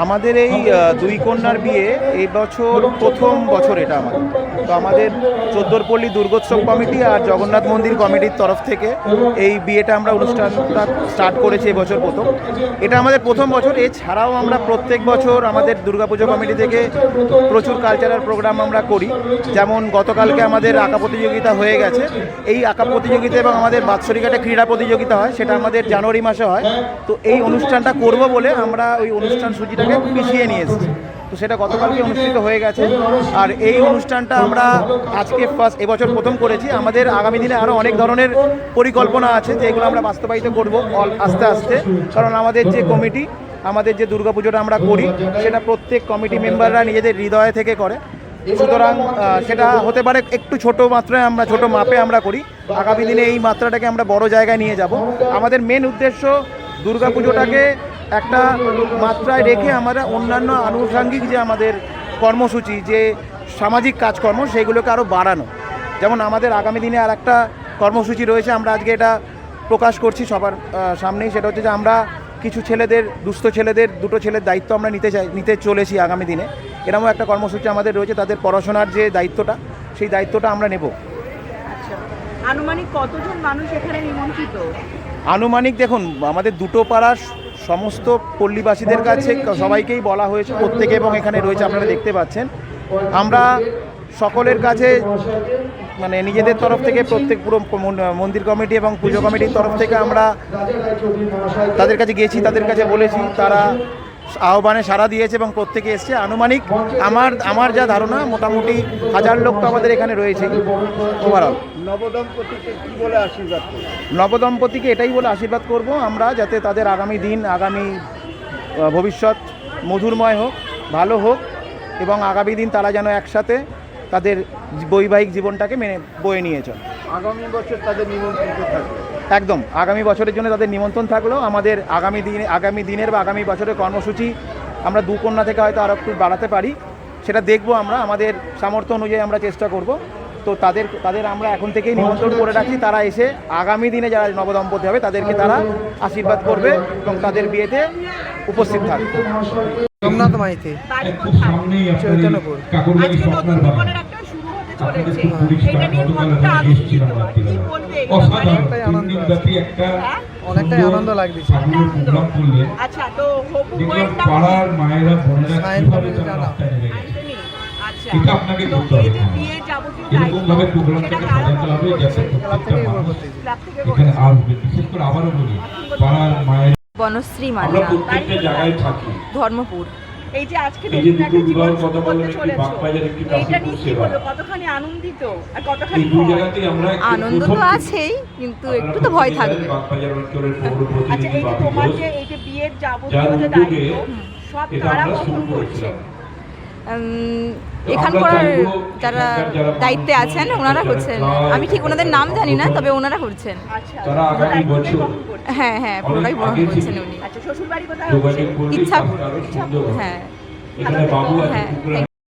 আমাদের এই দুই কন্যার বিয়ে এই বছর প্রথম বছর এটা আমাদের। তো আমাদের চোদ্দোরপল্লী দুর্গোৎসব কমিটি আর জগন্নাথ মন্দির কমিটির তরফ থেকে এই বিয়েটা আমরা অনুষ্ঠানটা স্টার্ট করেছি এবছর প্রথম। এটা আমাদের প্রথম বছর। এছাড়াও আমরা প্রত্যেক বছর আমাদের দুর্গাপুজো কমিটি থেকে প্রচুর কালচারাল প্রোগ্রাম আমরা করি। যেমন গতকালকে আমাদের আঁকা প্রতিযোগিতা হয়ে গেছে। এই আঁকা প্রতিযোগিতা এবং আমাদের বাৎসরিক একটা ক্রীড়া প্রতিযোগিতা হয়, সেটা আমাদের জানুয়ারি মাসে হয়। তো এই অনুষ্ঠানটা করব বলে আমরা ওই অনুষ্ঠান সূচিটাকে পিছিয়ে নিয়ে এসেছি। তো সেটা গতকালকে অনুষ্ঠিত হয়ে গেছে। আর এই অনুষ্ঠানটা আমরা আজকে ফার্স্ট এবছর প্রথম করেছি। আমাদের আগামী দিনে আরও অনেক ধরনের পরিকল্পনা আছে, যেগুলো আমরা বাস্তবায়িত করব আস্তে আস্তে। কারণ আমাদের যে কমিটি, আমাদের যে দুর্গাপুজোটা আমরা করি, সেটা প্রত্যেক কমিটি মেম্বাররা নিজেদের হৃদয় থেকে করে। সুতরাং সেটা হতে পারে একটু ছোট মাত্রায়, আমরা ছোট মাপে আমরা করি। আগামী দিনে এই মাত্রাটাকে আমরা বড় জায়গায় নিয়ে যাব। আমাদের মেন উদ্দেশ্য দুর্গাপুজোটাকে একটা মাত্রায় রেখে আমরা অন্যান্য আনুষঙ্গিক যে আমাদের কর্মসূচি, যে সামাজিক কাজকর্ম, সেইগুলোকে আরও বাড়ানো। যেমন আমাদের আগামী দিনে আর একটা কর্মসূচি রয়েছে, আমরা আজকে এটা প্রকাশ করছি সবার সামনেই। সেটা হচ্ছে যে আমরা কিছু ছেলেদের, দুস্থ ছেলেদের, দুটো ছেলের দায়িত্ব আমরা নিতে চলেছি আগামী দিনে। এরকমও একটা কর্মসূচি আমাদের রয়েছে। তাদের পড়াশোনার যে দায়িত্বটা, সেই দায়িত্বটা আমরা নেব। আচ্ছা, আনুমানিক কতজন মানুষ এখানে নিমন্ত্রিত? আনুমানিক দেখুন, আমাদের দুটো পাড়ার সমস্ত পল্লীবাসীদের কাছে সবাইকেই বলা হয়েছে, প্রত্যেকে, এবং এখানে রয়েছে আপনারা দেখতে পাচ্ছেন। আমরা সকলের কাছে মানে নিজেদের তরফ থেকে প্রত্যেক পুরো মন্দির কমিটি এবং পুজো কমিটির তরফ থেকে আমরা তাদের কাছে গিয়েছি, তাদের কাছে বলেছি, তারা আহ্বানে সাড়া দিয়েছে এবং প্রত্যেকে এসছে। আনুমানিক আমার যা ধারণা, মোটামুটি 1000 লোক তো আমাদের এখানে রয়েছে ওভারঅল। নবদম্পতিকে কি বলে আশীর্বাদ করব? নবদম্পতিকে এটাই বলে আশীর্বাদ করব আমরা, যাতে তাদের আগামী দিন, আগামী ভবিষ্যৎ মধুরময় হোক, ভালো হোক, এবং আগামী দিন তারা যেন একসাথে তাদের বৈবাহিক জীবনটাকে বয়ে নিয়ে চলে। আগামী বছর তাদের নিমন্ত্রিত থাকবে। একদম, আগামী বছরের জন্য তাদের নিমন্ত্রণ থাকলো। আমাদের আগামী দিনের বা আগামী বছরের কর্মসূচি আমরা দু কন্যা থেকে হয়তো আরও একটু বাড়াতে পারি, সেটা দেখব আমরা। আমাদের সামর্থ্য অনুযায়ী আমরা চেষ্টা করব। তো তাদের আমরা এখন থেকেই নিমন্ত্রণ করে রাখছি। তারা এসে আগামী দিনে যারা নবদম্পতি হবে তাদেরকে তারা আশীর্বাদ করবে এবং তাদের বিয়েতে উপস্থিত থাকবে। সোমনাথ মাইতি, চৈতন্যপুর। আজকে নতুন জীবনের একটা শুরু হতে চলেছে, এটা নিয়ে কতটা আনন্দিত, কি বলবে? অনেকটাই আনন্দ লাগছে। আচ্ছা, তো হবু বউয়ের নাম আন্তনি। আচ্ছা, তো এই যে বিয়ের যাবতীয় দায়িত্ব, সেটা কারা বহন করছে? ক্লাব থেকে বনশ্রী মান্না, ধর্মপুর। এই যে আজকে নতুন একটা জীবন শুরু করতে চলেছো, এইটা নিয়ে কি বলবো? কতখানি আনন্দিত আর কতখানি ভয়? আনন্দ তো আছেই, কিন্তু একটু তো ভয় থাকবে। আচ্ছা, এই যে তোমার যে এই যে বিয়ের যাবতীয় যে দায়িত্ব, সব কারা বহন করছে? এখানকার যারা দায়িত্বে আছেন ওনারা করছেন। আমি ঠিক ওনাদের নাম জানি না, তবে ওনারা করছেন। আচ্ছা, বহন করছে। হ্যাঁ হ্যাঁ, পুরোটাই বহন করছেন উনি। আচ্ছা, শ্বশুর বাড়ি কোথায় হচ্ছে? ইচ্ছাপুর। হ্যাঁ ভালো থেকো। হ্যাঁ।